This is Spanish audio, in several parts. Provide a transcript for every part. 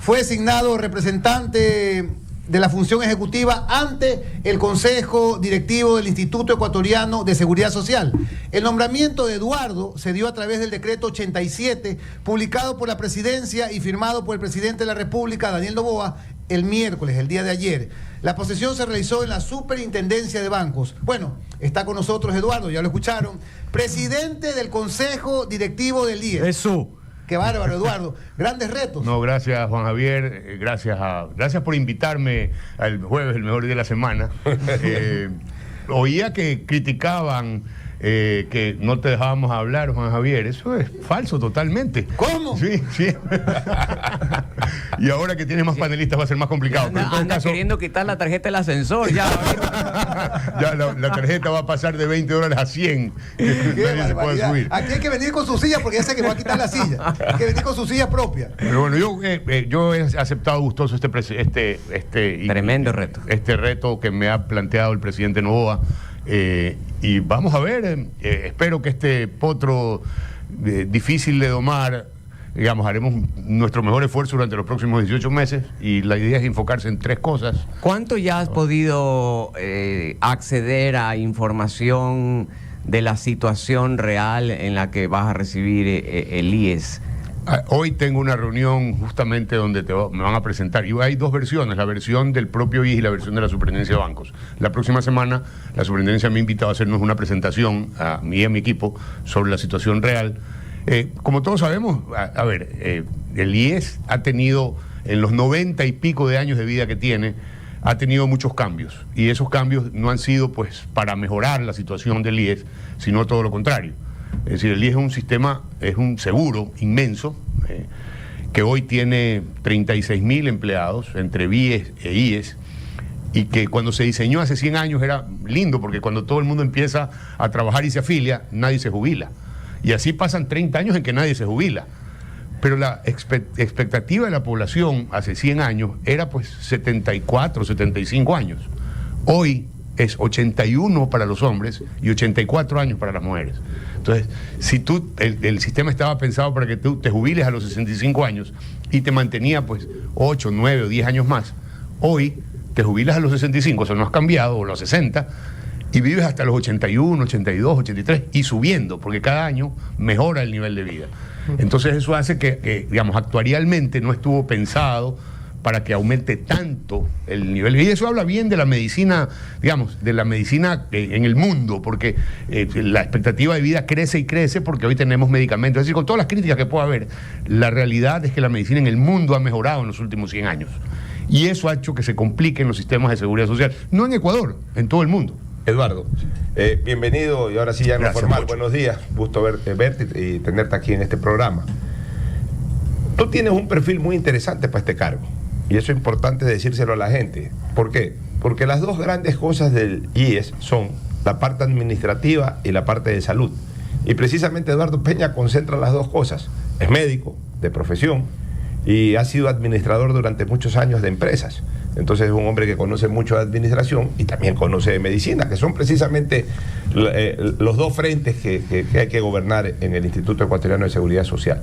Fue designado representante de la función ejecutiva ante el Consejo Directivo del Instituto Ecuatoriano de Seguridad Social. El nombramiento de Eduardo se dio a través del decreto 87, publicado por la Presidencia y firmado por el presidente de la República, Daniel Noboa, el miércoles, el día de ayer. La posesión se realizó en la Superintendencia de Bancos. Bueno, está con nosotros Eduardo, ya lo escucharon, presidente del Consejo Directivo del IES. Eso. Qué bárbaro, Eduardo. Grandes retos. No, gracias, Juan Javier. Gracias por invitarme al jueves, el mejor día de la semana. Oía que criticaban que no te dejábamos hablar, Juan Javier. Eso es falso totalmente. ¿Cómo? Sí, sí. Y ahora que tienes más panelistas va a ser más complicado. Anda queriendo quitar la tarjeta del ascensor. Ya la tarjeta va a pasar de $20 a 100. Nadie se puede subir. Aquí hay que venir con su silla porque ya sé que va a quitar la silla. Hay que venir con su silla propia. Pero bueno, yo he aceptado gustoso tremendo reto. Este reto que me ha planteado el presidente Noboa. Y vamos a ver, espero que este potro difícil de domar, digamos, haremos nuestro mejor esfuerzo durante los próximos 18 meses y la idea es enfocarse en 3 cosas. ¿Cuánto ya has podido acceder a información de la situación real en la que vas a recibir el IES? Hoy tengo una reunión justamente donde me van a presentar, y hay 2 versiones, la versión del propio IES y la versión de la Superintendencia de Bancos. La próxima semana la Superintendencia me ha invitado a hacernos una presentación a mí y a mi equipo sobre la situación real. Como todos sabemos, el IES ha tenido, en los 90 y pico de años de vida que tiene, ha tenido muchos cambios, y esos cambios no han sido pues para mejorar la situación del IES, sino todo lo contrario. Es decir, el IES es un sistema, es un seguro inmenso, que hoy tiene 36.000 empleados entre BIES e IES, y que cuando se diseñó hace 100 años era lindo, porque cuando todo el mundo empieza a trabajar y se afilia, nadie se jubila. Y así pasan 30 años en que nadie se jubila. Pero la expectativa de la población hace 100 años era pues 74, 75 años. Hoy es 81 para los hombres y 84 años para las mujeres. Entonces, si el sistema estaba pensado para que tú te jubiles a los 65 años y te mantenía pues 8, 9 o 10 años más, hoy te jubilas a los 65, o sea, no has cambiado, o los 60, y vives hasta los 81, 82, 83 y subiendo, porque cada año mejora el nivel de vida. Entonces eso hace que digamos, actuarialmente no estuvo pensado para que aumente tanto el nivel. Y eso habla bien de la medicina, digamos, de la medicina en el mundo, porque la expectativa de vida crece y crece porque hoy tenemos medicamentos. Es decir, con todas las críticas que pueda haber, la realidad es que la medicina en el mundo ha mejorado en los últimos 100 años. Y eso ha hecho que se compliquen los sistemas de seguridad social, no en Ecuador, en todo el mundo. Eduardo, bienvenido, y ahora sí ya en lo formal. Mucho. Buenos días, gusto verte y tenerte aquí en este programa. Tú tienes un perfil muy interesante para este cargo, y eso es importante decírselo a la gente. ¿Por qué? Porque las 2 grandes cosas del IES son la parte administrativa y la parte de salud. Y precisamente Eduardo Peña concentra las 2 cosas. Es médico de profesión y ha sido administrador durante muchos años de empresas. Entonces es un hombre que conoce mucho de administración y también conoce de medicina, que son precisamente los 2 frentes que hay que gobernar en el Instituto Ecuatoriano de Seguridad Social.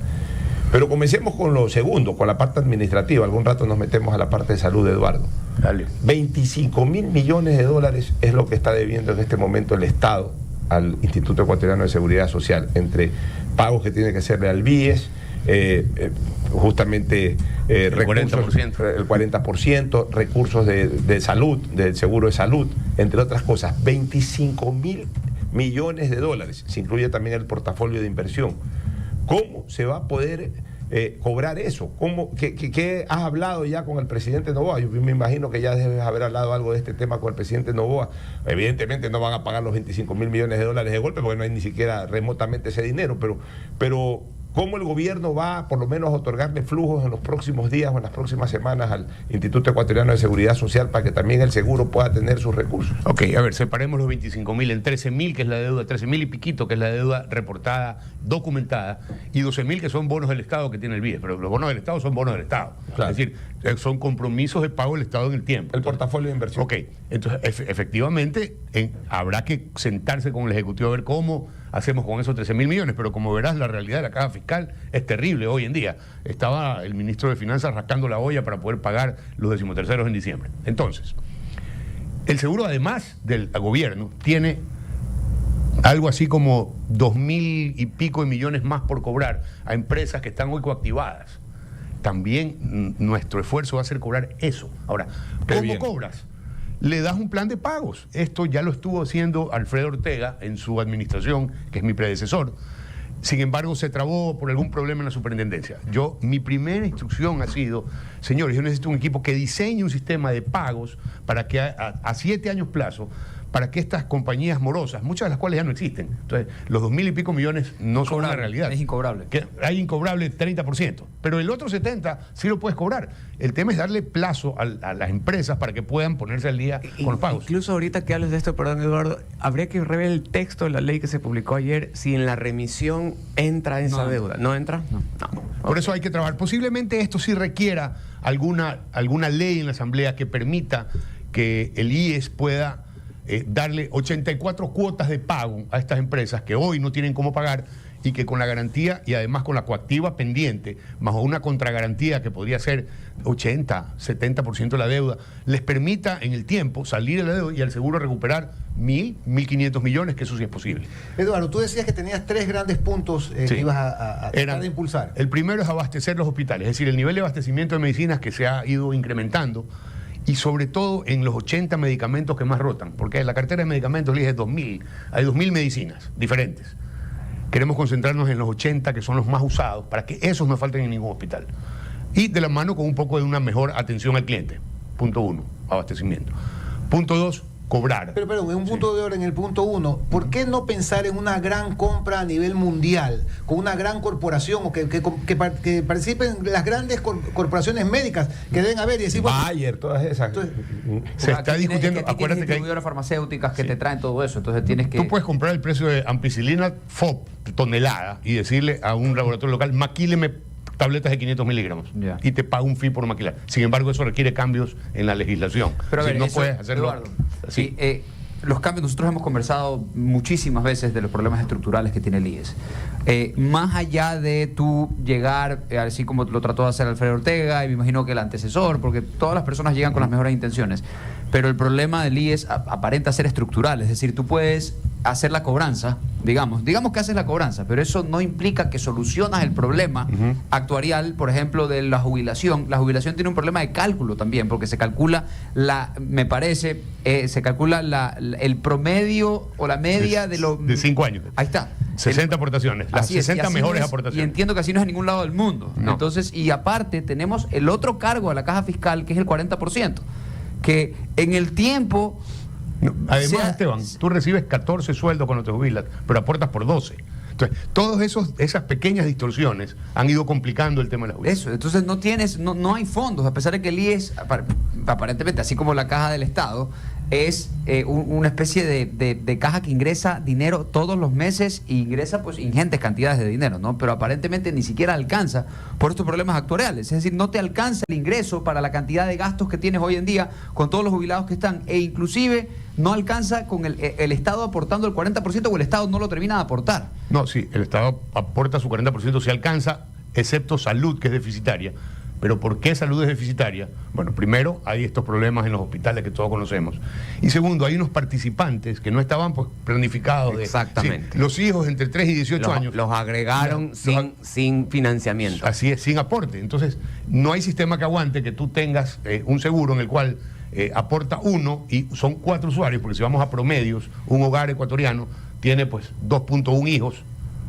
Pero comencemos con lo segundo, con la parte administrativa. Algún rato nos metemos a la parte de salud, Eduardo. Dale. 25.000 millones de dólares es lo que está debiendo en este momento el Estado al Instituto Ecuatoriano de Seguridad Social, entre pagos que tiene que hacerle al BIES, justamente recursos, 40%. el 40%, recursos de salud, del seguro de salud, entre otras cosas. 25.000 millones de dólares. Se incluye también el portafolio de inversión. ¿Cómo se va a poder cobrar eso? ¿Qué has hablado ya con el presidente Noboa? Yo me imagino que ya debes haber hablado algo de este tema con el presidente Noboa. Evidentemente no van a pagar los 25.000 millones de dólares de golpe porque no hay ni siquiera remotamente ese dinero, pero ¿cómo el gobierno va por lo menos a otorgarle flujos en los próximos días o en las próximas semanas al Instituto Ecuatoriano de Seguridad Social para que también el seguro pueda tener sus recursos? Ok, a ver, separemos los 25.000 en 13.000, que es la deuda, 13.000 y piquito, que es la deuda reportada, documentada, y 12.000 que son bonos del Estado que tiene el BIES, pero los bonos del Estado son bonos del Estado. Claro. Es decir, son compromisos de pago del Estado en el tiempo. El portafolio de inversión. Ok, entonces efectivamente habrá que sentarse con el Ejecutivo a ver cómo hacemos con esos 13.000 millones, pero como verás, la realidad de la caja fiscal es terrible hoy en día. Estaba el ministro de Finanzas rascando la olla para poder pagar los 13.º en diciembre. Entonces, el seguro, además del gobierno, tiene algo así como 2.000 y pico de millones más por cobrar a empresas que están hoy coactivadas. También nuestro esfuerzo va a ser cobrar eso. Ahora, ¿cómo cobras? Le das un plan de pagos. Esto ya lo estuvo haciendo Alfredo Ortega en su administración, que es mi predecesor. Sin embargo, se trabó por algún problema en la superintendencia. Mi primera instrucción ha sido, señores, yo necesito un equipo que diseñe un sistema de pagos para que a 7 años plazo, para que estas compañías morosas, muchas de las cuales ya no existen, entonces los 2.000 y pico millones no son una realidad. Es incobrable. Que hay incobrable 30%, pero el otro 70% sí lo puedes cobrar. El tema es darle plazo a las empresas para que puedan ponerse al día con los pagos. Incluso ahorita que hablas de esto, perdón Eduardo, habría que rever el texto de la ley que se publicó ayer, si en la remisión entra esa deuda. ¿No entra? No. Por eso hay que trabajar. Posiblemente esto sí requiera alguna ley en la Asamblea que permita que el IES pueda darle 84 cuotas de pago a estas empresas que hoy no tienen cómo pagar, y que con la garantía y además con la coactiva pendiente, más una contragarantía que podría ser 80, 70% de la deuda, les permita en el tiempo salir de la deuda y al seguro recuperar 1.500 millones, que eso sí es posible. Eduardo, tú decías que tenías 3 grandes puntos que ibas a tratar de impulsar. El primero es abastecer los hospitales, es decir, el nivel de abastecimiento de medicinas que se ha ido incrementando, y sobre todo en los 80 medicamentos que más rotan, porque en la cartera de medicamentos es 2.000, hay 2.000 medicinas diferentes. Queremos concentrarnos en los 80 que son los más usados, para que esos no falten en ningún hospital. Y de la mano con un poco de una mejor atención al cliente. Punto 1, abastecimiento. Punto 2, cobrar. Pero en un punto de orden, en el punto 1, ¿por qué no pensar en una gran compra a nivel mundial, con una gran corporación, o que participen las grandes corporaciones médicas que deben haber? Y decir, Bayer, todas esas. Entonces, se está discutiendo, acuérdate que hay distribuidoras farmacéuticas que te traen todo eso, entonces tienes que... Tú puedes comprar el precio de ampicilina FOB, tonelada, y decirle a un laboratorio local, maquíleme tabletas de 500 miligramos, y te paga un fee por maquilar. Sin embargo, eso requiere cambios en la legislación. Pero a ver, no eso, puedes hacerlo Eduardo, así. sí, los cambios, nosotros hemos conversado muchísimas veces de los problemas estructurales que tiene el IES. Más allá de tú llegar, así como lo trató de hacer Alfredo Ortega, y me imagino que el antecesor, porque todas las personas llegan con las mejores intenciones, pero el problema del IES aparenta ser estructural, es decir, tú puedes hacer la cobranza, digamos que haces la cobranza, pero eso no implica que solucionas el problema actuarial, por ejemplo, de la jubilación. La jubilación tiene un problema de cálculo también, porque se calcula se calcula el promedio o la media de 5 años. Ahí está. 60 aportaciones, las 60 mejores aportaciones. Y entiendo que así no es en ningún lado del mundo. No. Entonces, y aparte tenemos el otro cargo a la caja fiscal, que es el 40%, que en el tiempo... No, además, Esteban, tú recibes 14 sueldos cuando te jubilas, pero aportas por 12. Entonces, todas esas pequeñas distorsiones han ido complicando el tema de la jubilación. Eso, entonces no hay fondos, a pesar de que el IES, aparentemente, así como la caja del Estado, es una especie de caja que ingresa dinero todos los meses y ingresa pues ingentes cantidades de dinero, ¿no? Pero aparentemente ni siquiera alcanza por estos problemas actuariales. Es decir, no te alcanza el ingreso para la cantidad de gastos que tienes hoy en día con todos los jubilados que están, e inclusive no alcanza con el Estado aportando el 40%, o el Estado no lo termina de aportar. No, sí, el Estado aporta su 40%, si alcanza, excepto salud, que es deficitaria. ¿Pero por qué salud es deficitaria? Bueno, primero, hay estos problemas en los hospitales que todos conocemos. Y segundo, hay unos participantes que no estaban pues planificados. Exactamente. Sí, los hijos entre 3 y 18 años. Los agregaron sin financiamiento. Así es, sin aporte. Entonces, no hay sistema que aguante que tú tengas un seguro en el cual aporta uno y son 4 usuarios, porque si vamos a promedios, un hogar ecuatoriano tiene pues 2.1 hijos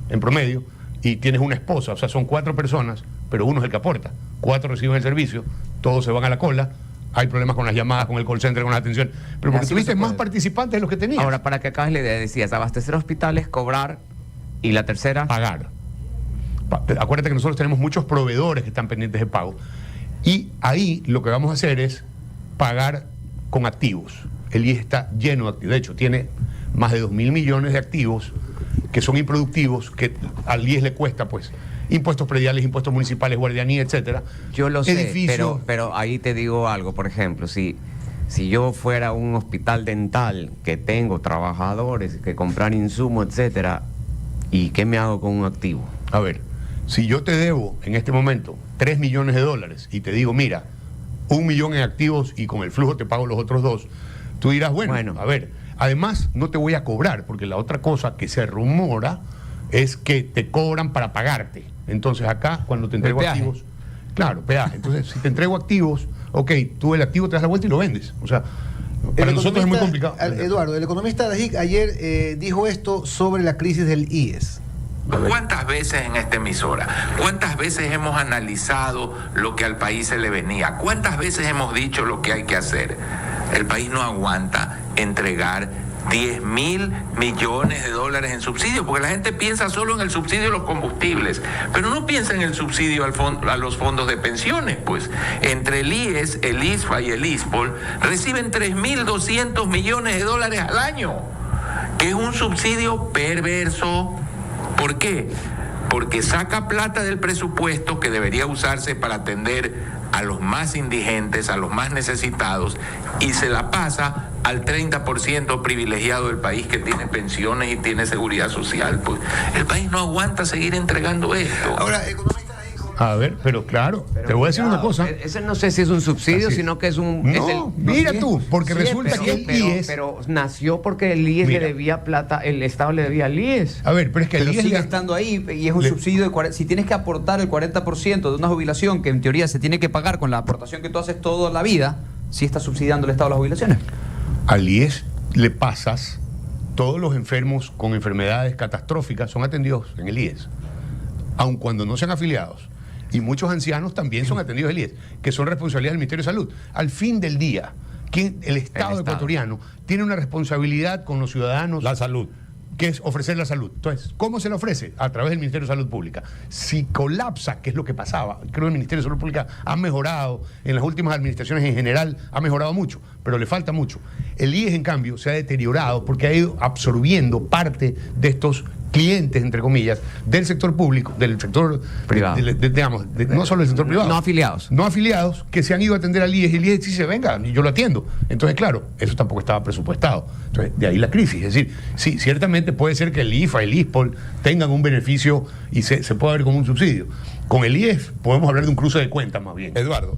en promedio, y tienes una esposa, o sea, son 4 personas, pero uno es el que aporta. 4 reciben el servicio, todos se van a la cola, hay problemas con las llamadas, con el call center, con la atención, pero porque tuviste más participantes de los que tenías. Ahora, para que acabes la idea, decías, abastecer hospitales, cobrar, y la tercera... Pagar. Acuérdate que nosotros tenemos muchos proveedores que están pendientes de pago, y ahí lo que vamos a hacer es pagar con activos. El IES está lleno de activos, de hecho, tiene más de 2.000 millones de activos que son improductivos, que al IES le cuesta pues impuestos prediales, impuestos municipales, guardianía, etcétera. Yo lo sé, pero ahí te digo algo, por ejemplo, si yo fuera un hospital dental que tengo trabajadores, que comprar insumos, etcétera, ¿Y qué me hago con un activo? A ver, si yo te debo en este momento 3 millones de dólares y te digo, mira, 1 millón en activos y con el flujo te pago los otros 2, tú dirás, bueno, a ver, además no te voy a cobrar, porque la otra cosa que se rumora es que te cobran para pagarte. Entonces acá, cuando te entrego activos, claro, peaje. Entonces, si te entrego activos, ok, tú el activo te das la vuelta y lo vendes. O sea, para nosotros es muy complicado. Eduardo, el economista Dajic ayer dijo esto sobre la crisis del IES. ¿Cuántas veces en esta emisora? ¿Cuántas veces hemos analizado lo que al país se le venía? ¿Cuántas veces hemos dicho lo que hay que hacer? El país no aguanta entregar 10.000 millones de dólares en subsidios, porque la gente piensa solo en el subsidio de los combustibles, pero no piensa en el subsidio a los fondos de pensiones. Pues entre el IES, el ISFA y el ISPOL reciben 3.200 millones de dólares al año, que es un subsidio perverso. ¿Por qué? Porque saca plata del presupuesto que debería usarse para atender a los más indigentes, a los más necesitados, y se la pasa al 30% privilegiado del país que tiene pensiones y tiene seguridad social. Pues el país no aguanta seguir entregando esto. Ahora, economista, a ver, pero claro, te voy a decir una cosa. Ese no sé si es un subsidio, sino que es un... No, mira tú, porque resulta que el IES... Pero nació porque el IES le debía plata, el Estado le debía al IES. A ver, pero es que el IES sigue estando ahí y es un subsidio de si tienes que aportar el 40% de una jubilación que en teoría se tiene que pagar con la aportación que tú haces toda la vida, ¿sí está subsidiando el Estado las jubilaciones? Al IES le pasas, todos los enfermos con enfermedades catastróficas son atendidos en el IES, aun cuando no sean afiliados. Y muchos ancianos también son atendidos del IES, que son responsabilidad del Ministerio de Salud. Al fin del día, el Estado ecuatoriano tiene una responsabilidad con los ciudadanos. La salud. Que es ofrecer la salud. Entonces, ¿cómo se la ofrece? A través del Ministerio de Salud Pública. Si colapsa, que es lo que pasaba, creo que el Ministerio de Salud Pública ha mejorado, en las últimas administraciones en general ha mejorado mucho, pero le falta mucho. El IES, en cambio, se ha deteriorado porque ha ido absorbiendo parte de estos clientes, entre comillas, del sector público, del sector privado, no solo del sector privado, no afiliados, que se han ido a atender al IES, y el IES dice, venga, yo lo atiendo. Entonces, claro, eso tampoco estaba presupuestado. Entonces, de ahí la crisis. Es decir, sí, ciertamente puede ser que el IFA, el ISPOL tengan un beneficio y se pueda ver como un subsidio. Con el IES podemos hablar de un cruce de cuentas más bien. Eduardo,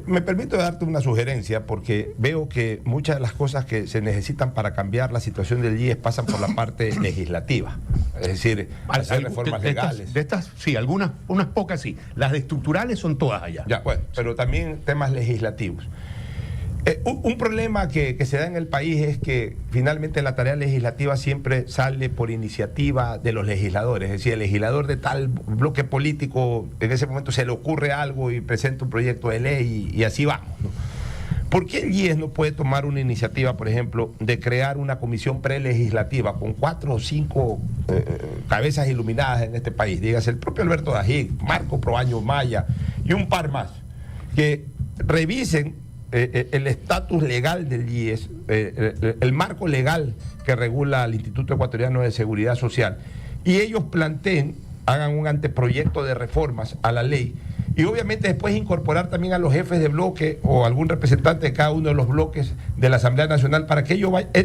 me permito darte una sugerencia porque veo que muchas de las cosas que se necesitan para cambiar la situación del IES pasan por la parte legislativa, es decir, hacer reformas legales. Sí, unas pocas sí. Las de estructurales son todas allá. Ya, bueno, pero también temas legislativos. Un problema que se da en el país es que finalmente la tarea legislativa siempre sale por iniciativa de los legisladores, es decir, el legislador de tal bloque político en ese momento se le ocurre algo y presenta un proyecto de ley y así vamos, ¿no? ¿Por qué el IES no puede tomar una iniciativa, por ejemplo, de crear una comisión prelegislativa con 4 o 5 cabezas iluminadas en este país? Dígase el propio Alberto Dajic, Marco Proaño Maya y un par más, que revisen el estatus legal del IES, el marco legal que regula al Instituto Ecuatoriano de Seguridad Social, y ellos planteen, hagan un anteproyecto de reformas a la ley, y obviamente después incorporar también a los jefes de bloque o algún representante de cada uno de los bloques de la Asamblea Nacional para que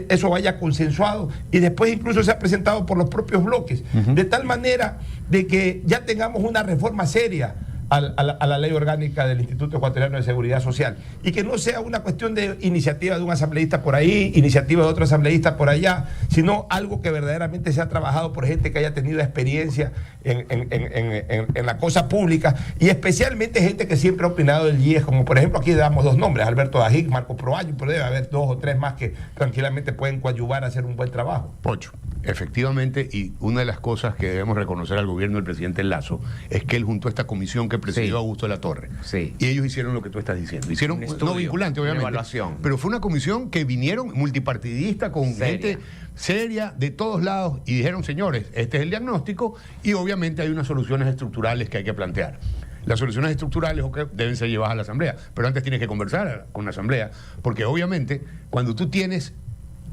eso vaya consensuado y después incluso sea presentado por los propios bloques, de tal manera de que ya tengamos una reforma seria a la ley orgánica del Instituto Ecuatoriano de Seguridad Social, y que no sea una cuestión de iniciativa de un asambleísta por ahí, iniciativa de otro asambleísta por allá, sino algo que verdaderamente se ha trabajado por gente que haya tenido experiencia en la cosa pública, y especialmente gente que siempre ha opinado del IES, como por ejemplo aquí damos 2 nombres, Alberto Dajic, Marco Proaño, pero debe haber 2 o 3 más que tranquilamente pueden coadyuvar a hacer un buen trabajo. Pocho, efectivamente, y una de las cosas que debemos reconocer al gobierno del presidente Lasso es que él juntó a esta comisión que presidió Augusto de la Torre. Sí. Y ellos hicieron lo que tú estás diciendo. Hicieron un estudio, no vinculante, obviamente. una evaluación. Pero fue una comisión que vinieron multipartidista con gente seria de todos lados y dijeron, señores, este es el diagnóstico y obviamente hay unas soluciones estructurales que hay que plantear. Las soluciones estructurales deben ser llevadas a la Asamblea, pero antes tienes que conversar con la Asamblea, porque obviamente cuando tú tienes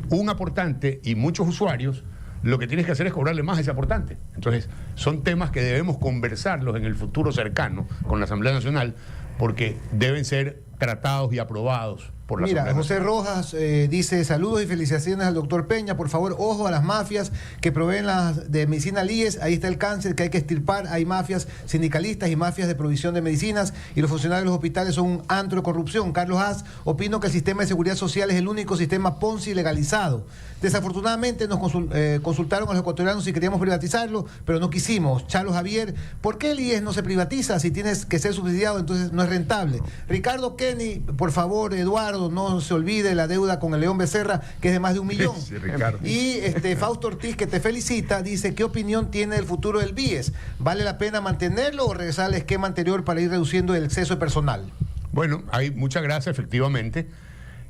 un aportante y muchos usuarios, lo que tienes que hacer es cobrarle más a ese aportante. Entonces, son temas que debemos conversarlos en el futuro cercano con la Asamblea Nacional, porque deben ser tratados y aprobados por la Mira, supremacía. José Rojas dice: saludos y felicitaciones al doctor Peña. Por favor, ojo a las mafias que proveen de medicina IES. Ahí está el cáncer que hay que extirpar. Hay mafias sindicalistas y mafias de provisión de medicinas, y los funcionarios de los hospitales son un antro de corrupción. Carlos Haas: opino que el sistema de seguridad social es el único sistema Ponzi legalizado. Desafortunadamente nos consultaron a los ecuatorianos si queríamos privatizarlo, pero no quisimos. Chalo Javier: ¿por qué el IES no se privatiza? Si tienes que ser subsidiado, entonces no es rentable. Ricardo Kenny: por favor, Eduardo, no se olvide la deuda con el León Becerra, que es de más de 1 millón. Sí, Ricardo. Y Fausto Ortiz, que te felicita, dice: ¿qué opinión tiene del futuro del BIES? ¿Vale la pena mantenerlo o regresar al esquema anterior para ir reduciendo el exceso de personal? Bueno, hay mucha gracia, efectivamente.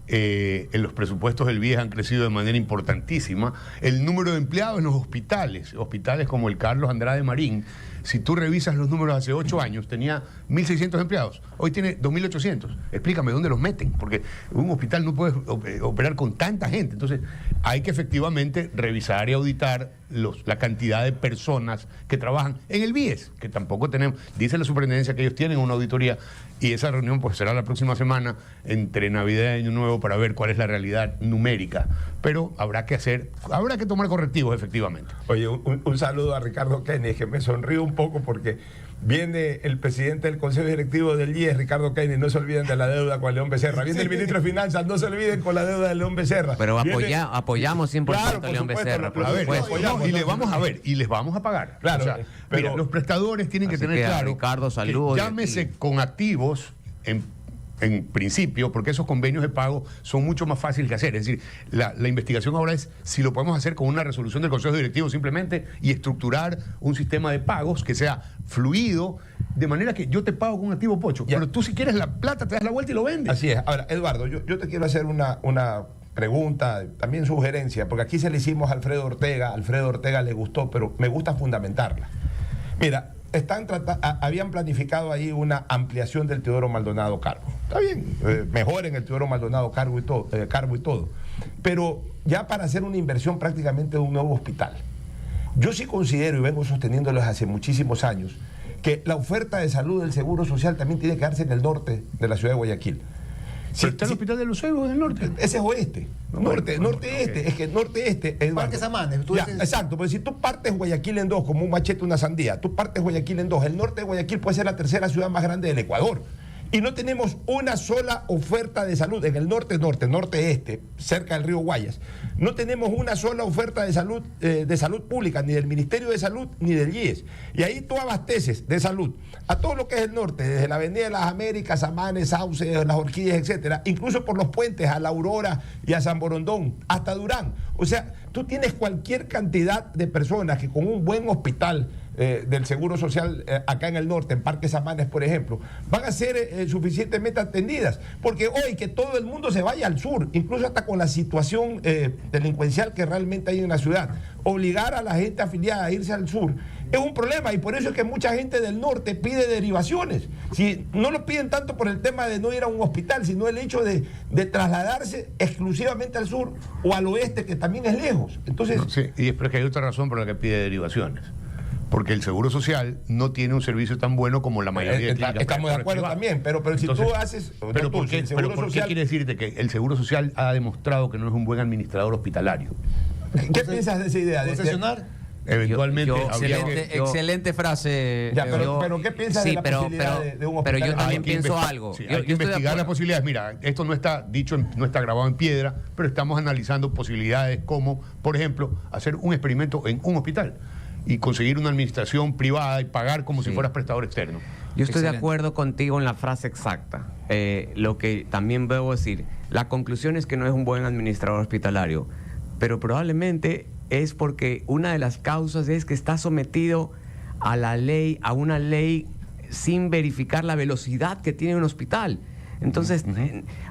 En los presupuestos del BIES han crecido de manera importantísima. El número de empleados en los hospitales como el Carlos Andrade Marín, si tú revisas los números hace 8 años, tenía 1.600 empleados. Hoy tiene 2.800. Explícame dónde los meten, porque un hospital no puede operar con tanta gente. Entonces, hay que efectivamente revisar y auditar la cantidad de personas que trabajan en el BIES, que tampoco tenemos. Dice la superintendencia que ellos tienen una auditoría, y esa reunión pues será la próxima semana, entre Navidad y Año Nuevo, para ver cuál es la realidad numérica. Pero habrá que tomar correctivos, efectivamente. Oye, un saludo a Ricardo Kenny, que me sonrío un poco porque viene el presidente del Consejo Directivo del IES, Ricardo Kenny. No se olviden de la deuda con León Becerra. Viene el ministro de Finanzas: no se olviden con la deuda de León Becerra. Pero apoyamos 100% Claro, a por León supuesto, Becerra. a ver, Y les vamos a pagar. Claro, O sea, pero mira, los prestadores tienen que Así tener que, claro Ricardo, que saludos. llámese con activos en principio, porque esos convenios de pago son mucho más fáciles de hacer. Es decir, la investigación ahora es si lo podemos hacer con una resolución del Consejo Directivo simplemente, y estructurar un sistema de pagos que sea fluido, de manera que yo te pago con un activo pocho, Ya. pero tú, si quieres la plata, te das la vuelta y lo vendes. Así es. Ahora, Eduardo, yo te quiero hacer una pregunta, también sugerencia, porque aquí se le hicimos a Alfredo Ortega. A Alfredo Ortega le gustó, pero me gusta fundamentarla. Mira, habían planificado ahí una ampliación del Teodoro Maldonado Carbo. Está bien, mejoren el Teodoro Maldonado Carbo y todo. Pero ya para hacer una inversión prácticamente de un nuevo hospital. Yo sí considero, y vengo sosteniéndolo desde hace muchísimos años, que la oferta de salud del Seguro Social también tiene que darse en el norte de la ciudad de Guayaquil. Pero está el hospital de los Cebos del norte. Ese es oeste. Norte-este. Es que norte-este es. Parque Samanes. Exacto, pero si tú partes Guayaquil en dos, como un machete, una sandía, tú partes Guayaquil en dos, el norte de Guayaquil puede ser la tercera ciudad más grande del Ecuador. Y no tenemos una sola oferta de salud en el norte-este, cerca del río Guayas. No tenemos una sola oferta de salud pública, ni del Ministerio de Salud, ni del IES. Y ahí tú abasteces de salud a todo lo que es el norte, desde la Avenida de las Américas, Samanes, Sauce, Las Orquídeas, etcétera, incluso por los puentes a La Aurora y a San Borondón, hasta Durán. O sea, tú tienes cualquier cantidad de personas que con un buen hospital del Seguro Social acá en el norte, en Parque Samanes, por ejemplo, van a ser suficientemente atendidas. Porque hoy que todo el mundo se vaya al sur, incluso hasta con la situación delincuencial que realmente hay en la ciudad, obligar a la gente afiliada a irse al sur es un problema, y por eso es que mucha gente del norte pide derivaciones. Si no lo piden tanto por el tema de no ir a un hospital, sino el hecho de trasladarse exclusivamente al sur o al oeste, que también es lejos. Entonces, Sí, y es que hay otra razón por la que pide derivaciones. Porque el Seguro Social no tiene un servicio tan bueno como la mayoría de clínicas estamos de acuerdo privadas. también, pero si Entonces, tú haces... Pero ¿por si qué, el Seguro ¿por qué Social- quiere decirte que el Seguro Social ha demostrado que no es un buen administrador hospitalario? ¿Qué piensas de esa idea? ¿Concesionar? Eventualmente habría que... Excelente frase. Ya, pero ¿qué piensas de la posibilidad de un pero hospital? yo también Hay que pienso investi- algo. sí, Yo hay que estoy de investigar acuerdo. las posibilidades. Mira, esto no está dicho, no está grabado en piedra, pero estamos analizando posibilidades como, por ejemplo, hacer un experimento en un hospital y conseguir una administración privada y pagar como si Sí. fueras prestador externo. Yo estoy de Excelente. acuerdo contigo en la frase exacta. Lo que también debo decir, la conclusión es que no es un buen administrador hospitalario, pero probablemente es porque una de las causas es que está sometido a la ley, a una ley sin verificar la velocidad que tiene un hospital. Entonces,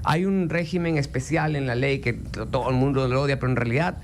hay un régimen especial en la ley que todo el mundo lo odia, pero en realidad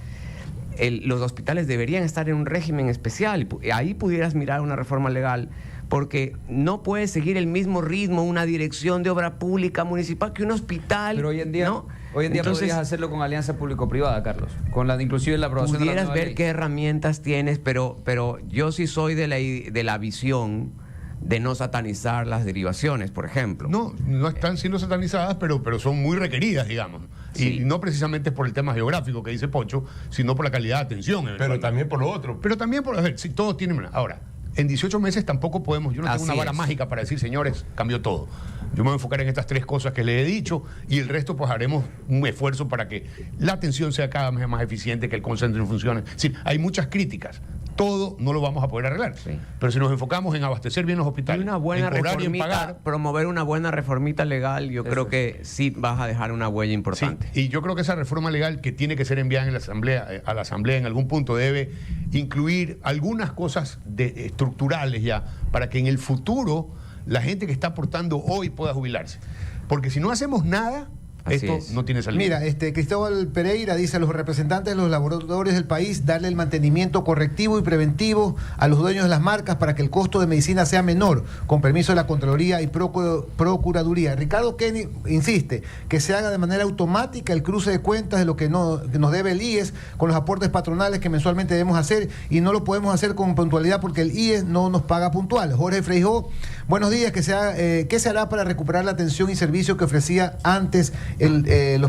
los hospitales deberían estar en un régimen especial. Ahí pudieras mirar una reforma legal, porque no puede seguir el mismo ritmo una dirección de obra pública municipal que un hospital. Pero hoy en día, ¿no? podrías Entonces, hacerlo con alianza público-privada, Carlos. Inclusive la aprobación de pudieras la ver ley. qué herramientas tienes, pero yo sí soy de la visión de no satanizar las derivaciones, por ejemplo. No están siendo satanizadas, pero son muy requeridas, digamos. Sí. Y no precisamente por el tema geográfico que dice Pocho, sino por la calidad de atención. Pero también por lo otro. Pero también por, a ver, si todos tienen... Ahora, en 18 meses tampoco podemos, yo no tengo Así una vara es. mágica para decir, señores, cambió todo. Yo me voy a enfocar en estas 3 cosas que les he dicho y el resto pues haremos un esfuerzo para que la atención sea cada vez más eficiente, que el call center funcione. Es decir, hay muchas críticas. Todo no lo vamos a poder arreglar. Sí. Pero si nos enfocamos en abastecer bien los Y hospitales, una buena en cobrar y en reformita, pagar... promover una buena reformita legal, yo creo que sí vas a dejar una huella importante. Sí, y yo creo que esa reforma legal que tiene que ser enviada en la asamblea, a la Asamblea en algún punto debe incluir algunas cosas estructurales ya, para que en el futuro la gente que está aportando hoy pueda jubilarse. Porque si no hacemos nada, Así esto es. no tiene salida. Mira, Cristóbal Pereira dice a los representantes de los laboradores del país darle el mantenimiento correctivo y preventivo a los dueños de las marcas para que el costo de medicina sea menor, con permiso de la Contraloría y Procuraduría. Ricardo Kenny insiste que se haga de manera automática el cruce de cuentas de lo que nos debe el IES con los aportes patronales que mensualmente debemos hacer, y no lo podemos hacer con puntualidad porque el IES no nos paga puntual. Jorge Freijó, buenos días. ¿Qué se hará para recuperar la atención y servicio que ofrecía antes el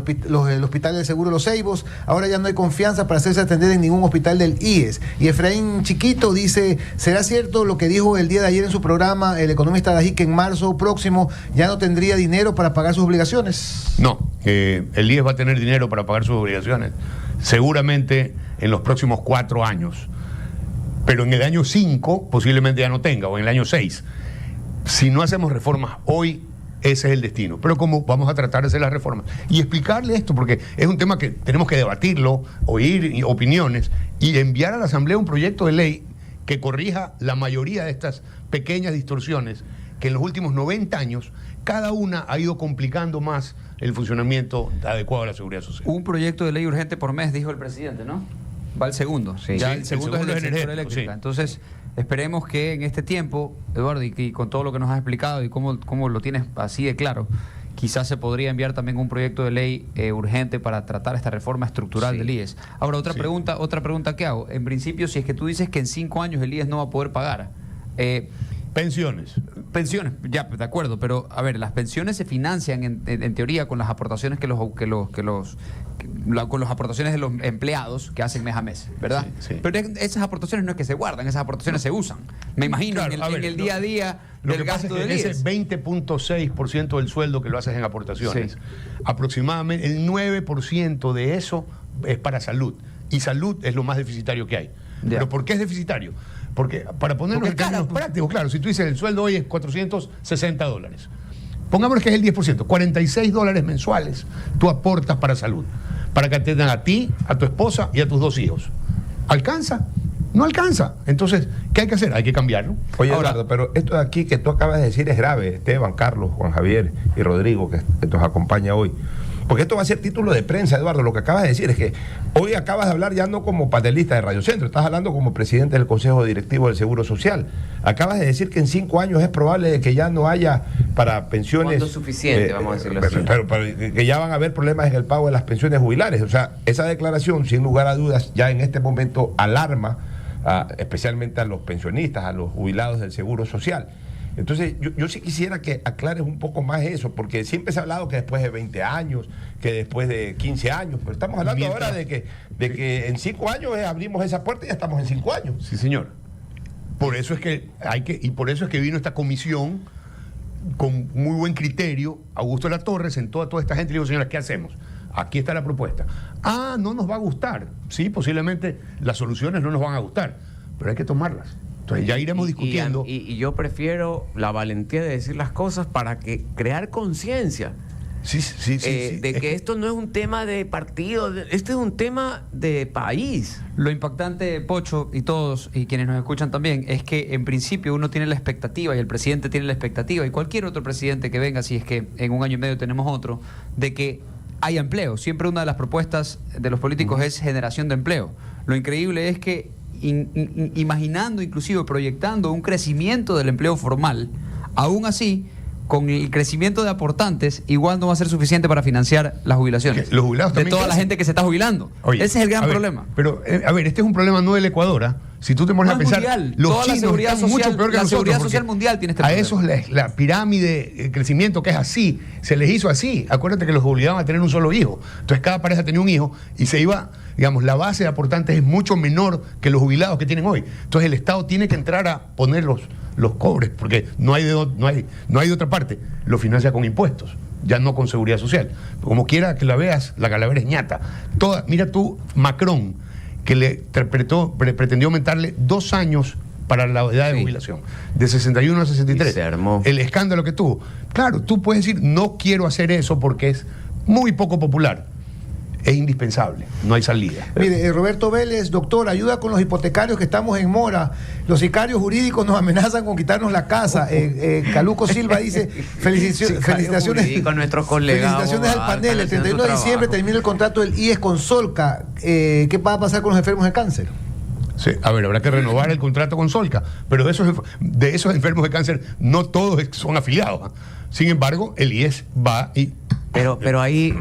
hospital del Seguro Los Ceibos? Ahora ya no hay confianza para hacerse atender en ningún hospital del IES. Y Efraín Chiquito dice, ¿será cierto lo que dijo el día de ayer en su programa el economista Dají, que en marzo próximo ya no tendría dinero para pagar sus obligaciones? No, el IES va a tener dinero para pagar sus obligaciones, seguramente en los próximos 4 años. Pero en el año 5 posiblemente ya no tenga, o en el año 6. Si no hacemos reformas hoy, ese es el destino. Pero como vamos a tratar de hacer las reformas y explicarle esto, porque es un tema que tenemos que debatirlo, oír opiniones y enviar a la Asamblea un proyecto de ley que corrija la mayoría de estas pequeñas distorsiones que en los últimos 90 años cada una ha ido complicando más el funcionamiento adecuado de la seguridad social. Un proyecto de ley urgente por mes, dijo el presidente, ¿no? Va el segundo. Sí. Ya Sí, el segundo es el del sector energético, eléctrica. sí. Entonces, esperemos que en este tiempo, Eduardo, y con todo lo que nos has explicado y cómo lo tienes así de claro, quizás se podría enviar también un proyecto de ley urgente para tratar esta reforma estructural Sí. del IES. Ahora, otra Sí. pregunta que hago. En principio, si es que tú dices que en 5 años el IES no va a poder pagar, Pensiones. pensiones, ya, de acuerdo, pero a ver, las pensiones se financian en teoría con las aportaciones con las aportaciones de los empleados que hacen mes a mes, ¿verdad? Sí, sí. Pero esas aportaciones no es que se guardan, esas aportaciones se usan. Me imagino Claro, en a el, ver, en el día a día Lo del que pasa gasto es del que IES. ese 20.6% del sueldo que lo haces en aportaciones, Sí. aproximadamente el 9% de eso es para salud. Y salud es lo más deficitario que hay. Ya. ¿Pero por qué es deficitario? Porque, para ponernos Porque en es cara, términos pues. prácticos, claro, si tú dices el sueldo hoy es $460, pongámosle que es el 10%, $46 mensuales tú aportas para salud, para que atiendan a ti, a tu esposa y a tus 2 hijos. ¿Alcanza? No alcanza. Entonces, ¿qué hay que hacer? Hay que cambiarlo. Oye, Ahora- Eduardo, pero esto de aquí que tú acabas de decir es grave, Esteban, Carlos, Juan Javier y Rodrigo, que nos acompaña hoy. Porque esto va a ser título de prensa, Eduardo. Lo que acabas de decir es que hoy acabas de hablar ya no como panelista de Radio Centro, estás hablando como presidente del Consejo Directivo del Seguro Social. Acabas de decir que en 5 años es probable que ya no haya para pensiones... Monto suficiente, vamos a decirlo así. Pero que ya van a haber problemas en el pago de las pensiones jubilares. O sea, esa declaración, sin lugar a dudas, ya en este momento alarma especialmente a los pensionistas, a los jubilados del Seguro Social. Entonces, yo sí quisiera que aclares un poco más eso, porque siempre se ha hablado que después de 20 años, que después de 15 años, pero estamos hablando ahora de que en 5 años abrimos esa puerta y ya estamos en 5 años. Sí, señor. Por eso es que por eso es que vino esta comisión con muy buen criterio. Augusto Latorre sentó a toda esta gente y le dijo, señores, ¿qué hacemos? Aquí está la propuesta. No nos va a gustar. Sí, posiblemente las soluciones no nos van a gustar, pero hay que tomarlas. Entonces ya iremos discutiendo. Y yo prefiero la valentía de decir las cosas para que crear conciencia. Sí. De que esto no es un tema de partido, este es un tema de país. Lo impactante, Pocho, y todos, y quienes nos escuchan también, es que en principio uno tiene la expectativa, y el presidente tiene la expectativa, y cualquier otro presidente que venga, si es que en 1 año y medio tenemos otro, de que haya empleo. Siempre una de las propuestas de los políticos es generación de empleo. Lo increíble es que imaginando, inclusive proyectando un crecimiento del empleo formal, aún así, con el crecimiento de aportantes, igual no va a ser suficiente para financiar las jubilaciones. Los jubilados de también toda la crecen. gente que se está jubilando. Oye, Ese es el gran a ver, problema. Pero, a ver, este es un problema no del Ecuador, Si tú te pones No a es pensar, mundial. los Toda la chinos seguridad están mucho social- peor que la nosotros. seguridad porque social mundial tiene este a problema. esos la pirámide de crecimiento que es así, se les hizo así. Acuérdate que los obligaban a tener un solo hijo. Entonces cada pareja tenía un hijo y se iba, digamos, la base de aportantes es mucho menor que los jubilados que tienen hoy. Entonces el Estado tiene que entrar a poner los cobres, porque no hay de otra parte. Lo financia con impuestos, ya no con seguridad social. Como quiera que la veas, la calavera es ñata. Mira tú, Macron, que pretendió aumentarle 2 años para la edad de Sí. jubilación, de 61 a 63. Y se armó. El escándalo que tuvo. Claro, tú puedes decir, no quiero hacer eso porque es muy poco popular. Es indispensable, no hay salida. Mire, Roberto Vélez, doctor, ayuda con los hipotecarios que estamos en mora. Los sicarios jurídicos nos amenazan con quitarnos la casa. Caluco Silva dice, felicitaciones. Con nuestros colegas. Felicitaciones al abogados, panel. El están haciendo 31 de su diciembre trabajo. termina el contrato del IES con Solca. ¿Qué va a pasar con los enfermos de cáncer? Sí, a ver, habrá que renovar el contrato con Solca, pero de esos enfermos de cáncer no todos son afiliados. ¿Ah? Sin embargo, el IES va y... Pero ahí,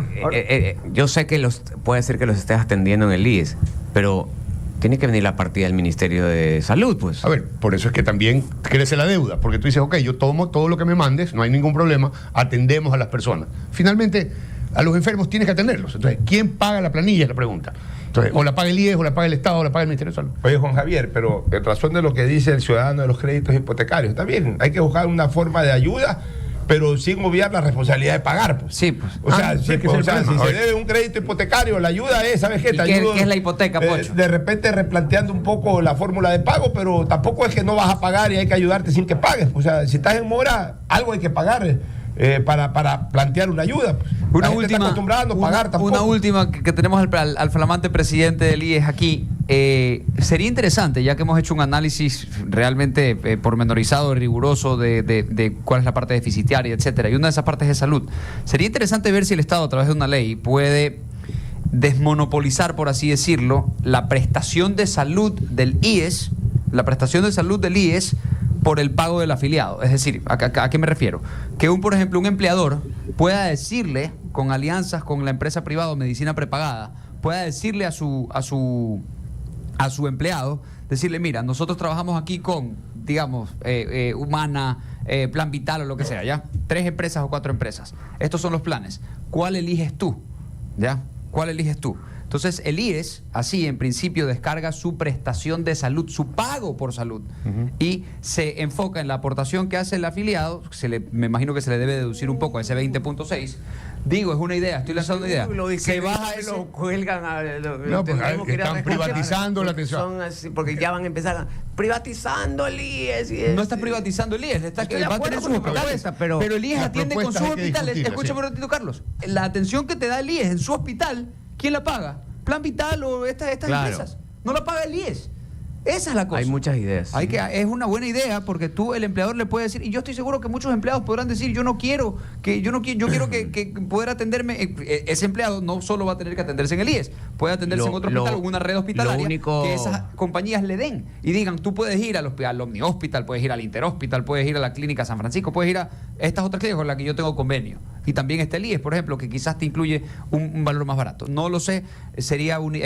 yo sé que puede ser que los estés atendiendo en el IES, pero tiene que venir la partida del Ministerio de Salud, pues. A ver, por eso es que también crece la deuda, porque tú dices, ok, yo tomo todo lo que me mandes, no hay ningún problema, atendemos a las personas. Finalmente, a los enfermos tienes que atenderlos. Entonces, ¿quién paga la planilla? Es la pregunta. Entonces, o la paga el IES, o la paga el Estado, o la paga el Ministerio de Salud. Oye, Juan Javier, pero en razón de lo que dice el ciudadano de los créditos hipotecarios, también hay que buscar una forma de ayuda, pero sin obviar la responsabilidad de pagar. Pues. Sí, pues. O sea, sí, que es el si problema. se debe un crédito hipotecario, la ayuda es, ¿sabes qué? ¿Y qué es la hipoteca, Pocho? De repente replanteando un poco la fórmula de pago, pero tampoco es que no vas a pagar y hay que ayudarte sin que pagues. O sea, si estás en mora, algo hay que pagar para plantear una ayuda. La gente está acostumbrada a no pagar tampoco. Una última que tenemos al flamante presidente del IES aquí. Sería interesante, ya que hemos hecho un análisis realmente pormenorizado y riguroso de cuál es la parte deficitaria, etcétera, y una de esas partes es salud. Sería interesante ver si el Estado, a través de una ley, puede desmonopolizar, por así decirlo, la prestación de salud del IES, por el pago del afiliado. Es decir, ¿a qué me refiero? Que por ejemplo, un empleador pueda decirle, con alianzas con la empresa privada o medicina prepagada, pueda decirle a su empleado, decirle, mira, nosotros trabajamos aquí con, digamos, Humana, Plan Vital o lo que sea, ¿ya? 3 empresas o 4 empresas. Estos son los planes. ¿Cuál eliges tú? ¿Ya? ¿Cuál eliges tú? Entonces, el IES, así, en principio, descarga su prestación de salud, su pago por salud, y se enfoca en la aportación que hace el afiliado. Me imagino que se le debe deducir un poco a ese 20.6. Digo, es una idea, estoy lanzando una idea. Se baja ese... lo cuelgan No, pues, están privatizando la atención. Son así, porque ya van a empezar privatizando el IES. No está privatizando el IES, va a tener sus hospitales, pero el IES las atiende con propuestas sus hay que hospitales. discutirlas, Escúchame un ratito, Carlos. La atención que te da el IES en su hospital, ¿quién la paga? ¿Plan Vital o estas Claro. empresas? No la paga el IES. Esa es la cosa. Hay muchas ideas. Es una buena idea porque tú, el empleador, le puede decir, y yo estoy seguro que muchos empleados podrán decir, yo quiero que poder atenderme. Ese empleado no solo va a tener que atenderse en el IES, puede atenderse en otro hospital o en una red hospitalaria que esas compañías le den y digan, tú puedes ir al Omni Hospital, puedes ir al Interhospital, puedes ir a la Clínica San Francisco, puedes ir a estas otras clínicas con las que yo tengo convenio. Y también está el IES, por ejemplo, que quizás te incluye un valor más barato. No lo sé, es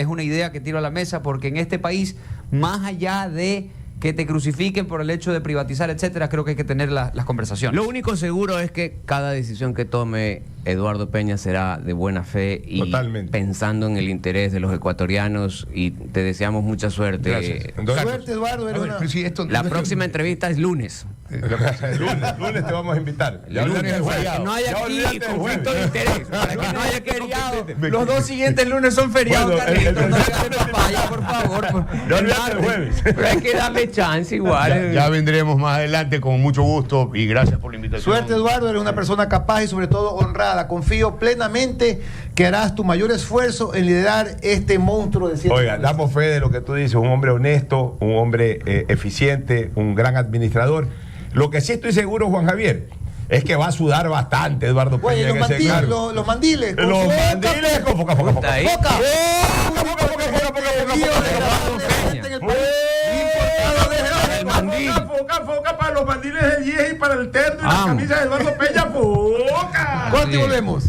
una idea que tiro a la mesa porque en este país, más allá de que te crucifiquen por el hecho de privatizar, etcétera, creo que hay que tener las conversaciones. Lo único seguro es que cada decisión que tome Eduardo Peña será de buena fe y Totalmente. pensando en el interés de los ecuatorianos, y te deseamos mucha suerte. Gracias. Suerte, Eduardo. Eres una- La próxima entrevista es lunes. lunes te vamos a invitar. El lunes, para que no haya aquí conflicto de interés, para que no haya feriado. Los 2 siguientes lunes son feriados, Bueno, Carlitos. No hagas papaya, por favor. No olvides el jueves. Pero hay que darle chance igual. Ya vendremos más adelante con mucho gusto y gracias por la invitación. Suerte, Eduardo, eres una persona capaz y sobre todo honrada. Confío plenamente que harás tu mayor esfuerzo en liderar este monstruo de ciencia. Oiga, damos fe de lo que tú dices, un hombre honesto, un hombre eficiente, un gran administrador. Lo que sí estoy seguro, Juan Javier, es que va a sudar bastante Eduardo Peña. Oye, en ese cargo. los mandiles. con Los foca, mandiles con foca. Puta, ahí. foca. El mandil. Foca para los mandiles del IES y para el terno y la Vamos. camisa de Eduardo Peña, foca. Corte y volvemos.